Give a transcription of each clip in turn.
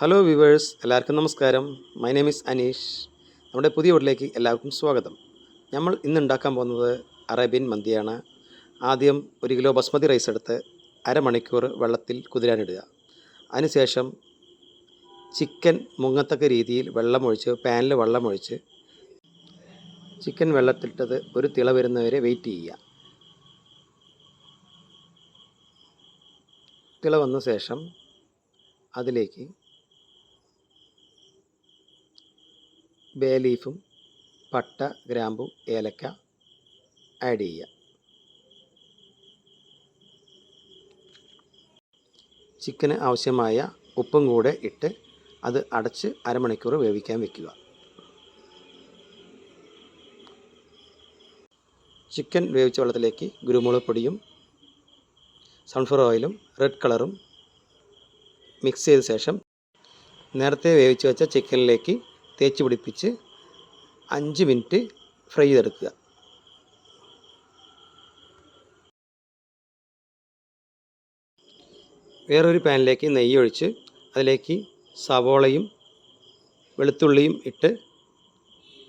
Hello viewers, എല്ലാവർക്കും നമസ്കാരം. My name is Aneesh. നമ്മുടെ പുതിയ വീട്ടിലേക്ക് എല്ലാവർക്കും സ്വാഗതം. നമ്മൾ ഇന്ന് ഉണ്ടാക്കാൻ പോകുന്നത് അറേബ്യൻ മന്തിയാണ്. ആദ്യം 1 കിലോ ബസ്മതി റൈസ് എടുത്ത് അരമണിക്കൂർ വെള്ളത്തിൽ കുതിരാനിടുക. അതിനുശേഷം ചിക്കൻ മുങ്ങത്തക്ക രീതിയിൽ പാനിൽ വെള്ളമൊഴിച്ച് ചിക്കൻ വെള്ളത്തിലിട്ടത് ഒരു തിള വരുന്നവരെ വെയിറ്റ് ചെയ്യുക. തിള വന്ന ശേഷം അതിലേക്ക് ബേ ലീഫും പട്ട, ഗ്രാമ്പു, ഏലക്ക ആഡ് ചെയ്യുക. ചിക്കന് ആവശ്യമായ ഉപ്പും കൂടെ ഇട്ട് അത് അടച്ച് അരമണിക്കൂർ വേവിക്കാൻ വെക്കുക. ചിക്കൻ വേവിച്ച വെള്ളത്തിലേക്ക് കുരുമുളക് പൊടിയും സൺഫ്ലവർ ഓയിലും റെഡ് കളറും മിക്സ് ചെയ്ത ശേഷം നേരത്തെ വേവിച്ച് വെച്ച ചിക്കനിലേക്ക് തേച്ച് പിടിപ്പിച്ച് 5 മിനിറ്റ് ഫ്രൈ ചെയ്തെടുക്കുക. വേറൊരു പാനിലേക്ക് നെയ്യ് ഒഴിച്ച് അതിലേക്ക് സവോളയും വെളുത്തുള്ളിയും ഇട്ട്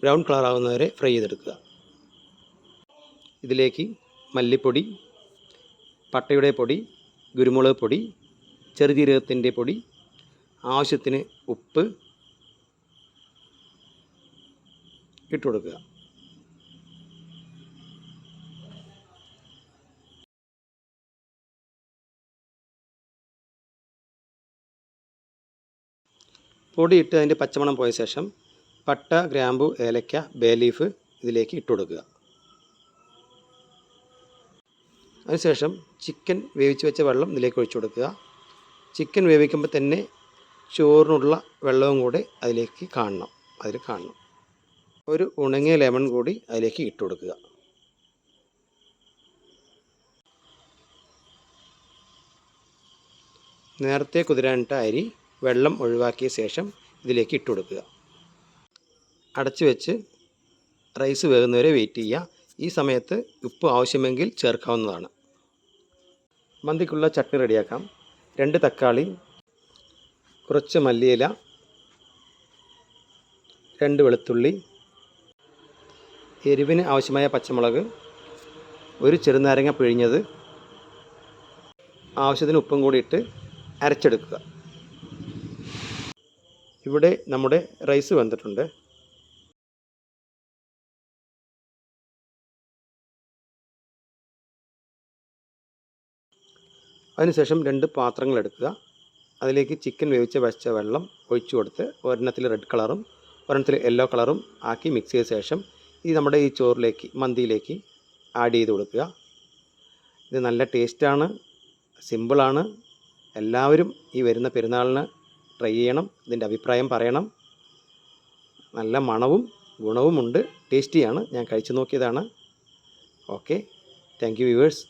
ബ്രൗൺ കളർ ആകുന്നവരെ ഫ്രൈ ചെയ്തെടുക്കുക. ഇതിലേക്ക് മല്ലിപ്പൊടി, പട്ടയുടെ പൊടി, കുരുമുളക് പൊടി, ചെറുജീരകത്തിൻ്റെ പൊടി, ആവശ്യത്തിന് ഉപ്പ് ഇട്ട് കൊടുക്കുക. പൊടി ഇട്ട് അതിൻ്റെ പച്ചമണം പോയ ശേഷം പട്ട, ഗ്രാമ്പു, ഏലക്ക, ബേ ലീഫ് ഇതിലേക്ക് ഇട്ട് കൊടുക്കുക. അതിനുശേഷം ചിക്കൻ വേവിച്ച് വെച്ച വെള്ളം ഇതിലേക്ക് ഒഴിച്ചു കൊടുക്കുക. ചിക്കൻ വേവിക്കുമ്പോൾ തന്നെ ചോറിനുള്ള വെള്ളവും കൂടെ അതിൽ കാണണം. ഒരു ഉണങ്ങിയ ലെമൺ കൂടി അതിലേക്ക് ഇട്ട് കൊടുക്കുക. നേരത്തെ കുതിരാനിട്ട അരി വെള്ളം ഒഴിവാക്കിയ ശേഷം ഇതിലേക്ക് ഇട്ട് കൊടുക്കുക. അടച്ചു വെച്ച് റൈസ് വേകുന്നവരെ വെയിറ്റ് ചെയ്യുക. ഈ സമയത്ത് ഉപ്പ് ആവശ്യമെങ്കിൽ ചേർക്കാവുന്നതാണ്. മന്തിക്കുള്ള ചട്നി റെഡിയാക്കാം. 2 തക്കാളി, കുറച്ച് മല്ലിയില, 2 വെളുത്തുള്ളി, എരിവിന് ആവശ്യമായ പച്ചമുളക്, 1 ചെറുനാരങ്ങ പിഴിഞ്ഞത്, ആവശ്യത്തിന് ഉപ്പും കൂടി ഇട്ട് അരച്ചെടുക്കുക. ഇവിടെ നമ്മുടെ റൈസ് വെന്തിട്ടുണ്ട്. അതിനുശേഷം 2 പാത്രങ്ങൾ എടുക്കുക. അതിലേക്ക് ചിക്കൻ വേവിച്ച് വെച്ച വെള്ളം ഒഴിച്ചു കൊടുത്ത് ഒരെണ്ണത്തിൽ റെഡ് കളറും ഒരെണ്ണത്തിൽ യെല്ലോ കളറും ആക്കി മിക്സ് ചെയ്ത ശേഷം നമ്മുടെ ഈ മന്തിയിലേക്ക് ആഡ് ചെയ്ത് കൊടുക്കുക. ഇത് നല്ല ടേസ്റ്റാണ്, സിമ്പിളാണ്. എല്ലാവരും ഈ വരുന്ന പെരുന്നാളിന് ട്രൈ ചെയ്യണം. ഇതിൻ്റെ അഭിപ്രായം പറയണം. നല്ല മണവും ഗുണവുമുണ്ട്, ടേസ്റ്റിയാണ്. ഞാൻ കഴിച്ചു നോക്കിയതാണ്. Okay, thank you viewers.